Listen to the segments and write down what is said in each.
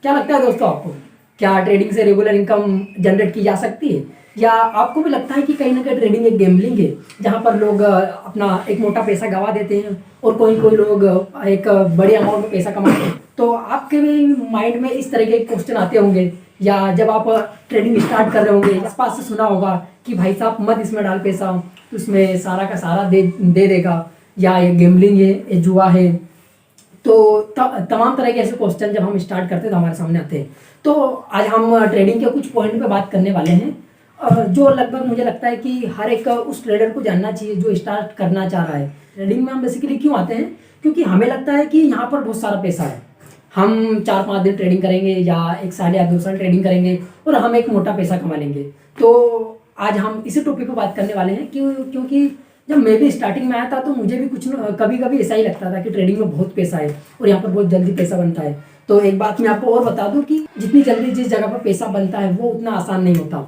क्या लगता है दोस्तों आपको, क्या ट्रेडिंग से रेगुलर इनकम जनरेट की जा सकती है, या आपको भी लगता है कि कहीं ना कहीं ट्रेडिंग एक गैम्बलिंग है जहाँ पर लोग अपना एक मोटा पैसा गंवा देते हैं और कोई कोई लोग एक बड़े अमाउंट में पैसा कमाते हैं। तो आपके भी माइंड में इस तरह के क्वेश्चन आते होंगे, या जब आप ट्रेडिंग स्टार्ट कर रहे होंगे आसपास से सुना होगा कि भाई साहब मत इसमें डाल पैसा, उसमें सारा का सारा दे देगा, या ये गैम्बलिंग है, ये जुआ है। तो तमाम तरह के ऐसे क्वेश्चन जब हम स्टार्ट करते हैं तो हमारे सामने आते हैं। तो आज हम ट्रेडिंग के कुछ पॉइंट पे बात करने वाले हैं, जो लगभग मुझे लगता है कि हर एक उस ट्रेडर को जानना चाहिए जो स्टार्ट करना चाह रहा है। ट्रेडिंग में हम बेसिकली क्यों आते हैं, क्योंकि हमें लगता है कि यहाँ पर बहुत सारा पैसा है, हम 4-5 दिन ट्रेडिंग करेंगे या 1 साल या 2 साल ट्रेडिंग करेंगे और हम एक मोटा पैसा कमा लेंगे। तो आज हम इसी टॉपिक पर बात करने वाले हैं, क्योंकि जब मैं भी स्टार्टिंग में आया था तो मुझे भी कुछ कभी कभी ऐसा ही लगता था कि ट्रेडिंग में बहुत पैसा है और यहाँ पर बहुत जल्दी पैसा बनता है। तो एक बात मैं आपको और बता दूं कि जितनी जल्दी जिस जगह पर पैसा बनता है वो उतना आसान नहीं होता।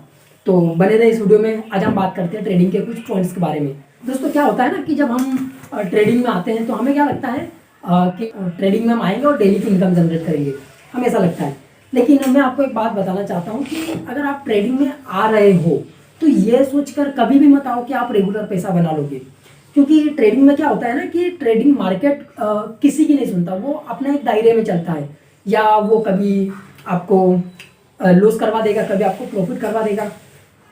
तो बने रहे इस वीडियो में। आज हम बात करते हैं ट्रेडिंग के कुछ पॉइंट्स के बारे में। दोस्तों क्या होता है ना कि जब हम ट्रेडिंग में आते हैं तो हमें क्या लगता है कि ट्रेडिंग में हम आएंगे और डेली की इनकम जनरेट करेंगे, हमें ऐसा लगता है। लेकिन मैं आपको एक बात बताना चाहता हूँ कि अगर आप ट्रेडिंग में आ रहे हो तो ये सोचकर कभी भी मत आओ कि आप रेगुलर पैसा बना लोगे, क्योंकि ट्रेडिंग में क्या होता है ना कि ट्रेडिंग मार्केट किसी की नहीं सुनता, वो अपने एक दायरे में चलता है, या वो कभी आपको लॉस करवा देगा, कभी आपको प्रॉफिट करवा देगा।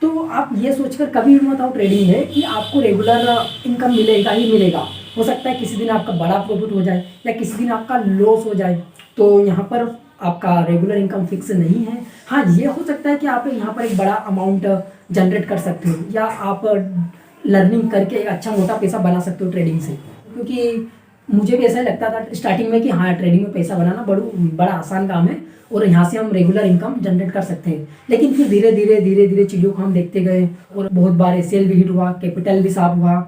तो आप ये सोचकर कभी भी मत आओ ट्रेडिंग में कि आपको रेगुलर इनकम मिलेगा ही मिलेगा। हो सकता है किसी दिन आपका बड़ा प्रॉफिट हो जाए या किसी दिन आपका लॉस हो जाए, तो यहाँ पर आपका रेगुलर इनकम फिक्स नहीं है। हाँ, ये हो सकता है कि आप यहाँ पर एक बड़ा अमाउंट जनरेट कर सकते हो, या आप लर्निंग करके एक अच्छा मोटा पैसा बना सकते हो ट्रेडिंग से। क्योंकि मुझे भी ऐसा ही लगता था स्टार्टिंग में कि हाँ, ट्रेडिंग में पैसा बनाना बड़ा आसान काम है और यहाँ से हम रेगुलर इनकम जनरेट कर सकते हैं। लेकिन फिर धीरे धीरे चीज़ों को हम देखते गए और बहुत बार सेल भी हिट हुआ, कैपिटल भी साफ हुआ।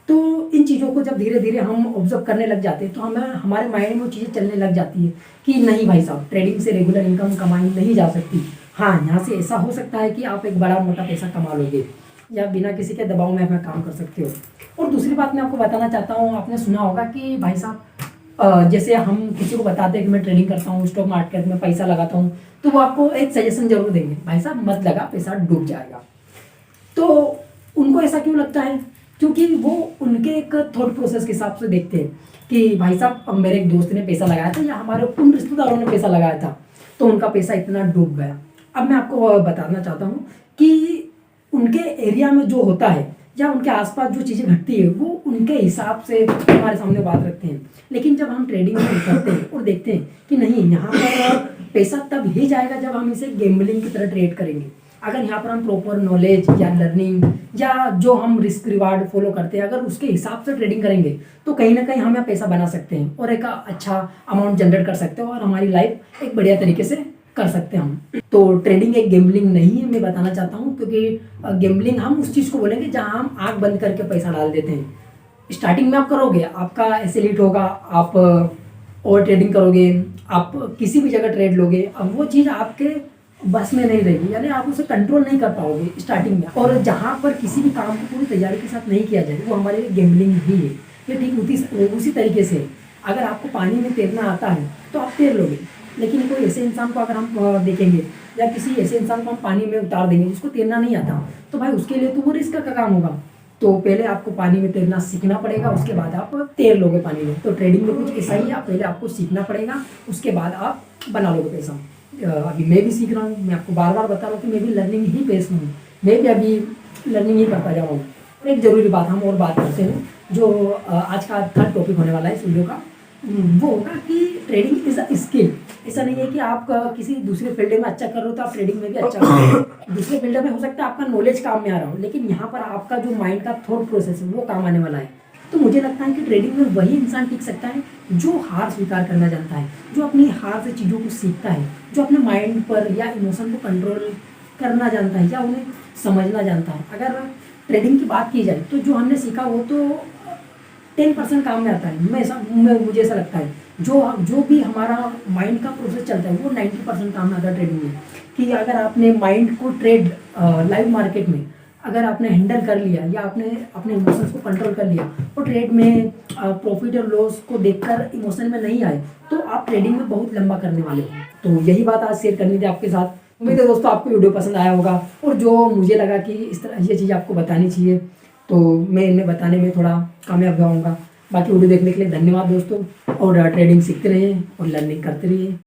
तो इन चीज़ों को जब धीरे धीरे हम ऑब्जर्व करने लग जाते हैं तो हमें हमारे माइंड में वो चीज़ें चलने लग जाती है कि नहीं भाई साहब, ट्रेडिंग से रेगुलर इनकम कमाई नहीं जा सकती। हाँ, यहाँ से ऐसा हो सकता है कि आप एक बड़ा मोटा पैसा कमा लोगे या बिना किसी के दबाव में अपना काम कर सकते हो। और दूसरी बात मैं आपको बताना चाहता हूँ, आपने सुना होगा कि भाई साहब जैसे हम किसी को बताते हैं कि मैं ट्रेडिंग करता हूँ, स्टॉक मार्केट में पैसा लगाता हूँ, तो वो आपको एक सजेशन जरूर देंगे, भाई साहब मत लगा, पैसा डूब जाएगा। तो उनको ऐसा क्यों लगता है, क्योंकि वो उनके एक थॉट प्रोसेस के हिसाब से देखते हैं कि भाई साहब मेरे एक दोस्त ने पैसा लगाया था या हमारे उन रिश्तेदारों ने पैसा लगाया था तो उनका पैसा इतना डूब गया। अब मैं आपको बताना चाहता हूँ कि उनके एरिया में जो होता है या उनके आसपास जो चीज़ें घटती है वो उनके हिसाब से हमारे सामने बात रखते हैं। लेकिन जब हम ट्रेडिंग में करते हैं और देखते हैं कि नहीं, यहाँ पर पैसा तब ही जाएगा जब हम इसे गैम्बलिंग की तरह ट्रेड करेंगे। अगर यहाँ पर हम प्रॉपर नॉलेज या लर्निंग या जो हम रिस्क रिवार्ड फॉलो करते हैं, अगर उसके हिसाब से ट्रेडिंग करेंगे तो कहीं ना कहीं हम यहाँ पैसा बना सकते हैं और एक अच्छा अमाउंट जनरेट कर सकते हैं और हमारी लाइफ एक बढ़िया तरीके से कर सकते हैं हम। तो ट्रेडिंग एक गेम्बलिंग नहीं है, मैं बताना चाहता हूँ, क्योंकि गेम्बलिंग हम उस चीज़ को बोलेंगे जहाँ हम आंख बंद करके पैसा डाल देते हैं। स्टार्टिंग में आप करोगे, आपका एसेलेट होगा, आप ओवर ट्रेडिंग करोगे, आप किसी भी जगह ट्रेड लोगे, अब वो चीज़ आपके बस में नहीं रहेगी, यानी आप उसे कंट्रोल नहीं कर पाओगे स्टार्टिंग में। और जहाँ पर किसी भी काम को पूरी तैयारी के साथ नहीं किया जाए वो हमारे लिए गेम्बलिंग ही है। ये ठीक उसी तरीके से अगर आपको पानी में तैरना आता है तो आप तैर लोगे, लेकिन कोई ऐसे इंसान को अगर हम देखेंगे या किसी ऐसे इंसान को हम पानी में उतार देंगे जिसको तैरना नहीं आता, तो भाई उसके लिए तो वो रिस्क का काम होगा। तो पहले आपको पानी में तैरना सीखना पड़ेगा, उसके बाद आप तैर लोगे पानी में। तो ट्रेडिंग में कुछ ऐसा ही है, पहले आपको सीखना पड़ेगा, उसके बाद आप बना लोगे पैसा। अभी मैं भी सीख रहा हूँ, मैं आपको बार बार बता रहा हूँ कि मैं भी लर्निंग ही बेस हूँ, मैं भी अभी लर्निंग ही करता जा रहा हूँ। और एक ज़रूरी बात हम और बात करते हैं, जो आज का थर्ड टॉपिक होने वाला है इस वीडियो का, वो होगा कि ट्रेडिंग इज़ अ स्किल। ऐसा नहीं है कि आप किसी दूसरे फील्ड में अच्छा कर रहे हो तो आप ट्रेडिंग में भी अच्छा कर रहे हो। दूसरे फील्ड में हो सकता है आपका नॉलेज काम में आ रहा हो, लेकिन यहाँ पर आपका जो माइंड का थॉट प्रोसेस है वो काम आने वाला है। तो मुझे लगता है कि ट्रेडिंग में वही इंसान टिक सकता है जो हार स्वीकार करना जानता है, जो अपनी हार से चीज़ों को सीखता है, जो अपने माइंड पर या इमोशन को कंट्रोल करना जानता है या उन्हें समझना जानता है। अगर ट्रेडिंग की बात की जाए तो जो हमने सीखा वो तो 10% काम में आता है। मुझे ऐसा लगता है जो भी हमारा माइंड का प्रोसेस चलता है वो 90% काम में आता है ट्रेडिंग में। कि अगर आपने माइंड को ट्रेड लाइव मार्केट में अगर आपने हैंडल कर लिया या आपने अपने इमोशंस को कंट्रोल कर लिया और ट्रेड में प्रॉफिट और लॉस को देखकर इमोशन में नहीं आए तो आप ट्रेडिंग में बहुत लंबा करने वाले हो। तो यही बात आज शेयर करनी थी आपके साथ। उम्मीद है दोस्तों आपको वीडियो पसंद आया होगा, और जो मुझे लगा कि इस तरह ये चीज़ आपको बतानी चाहिए, तो मैं इन्हें बताने में थोड़ा कामयाब रहूँगा। बाकी वीडियो देखने के लिए धन्यवाद दोस्तों, और ट्रेडिंग सीखते रहिए और लर्निंग करते रहिए।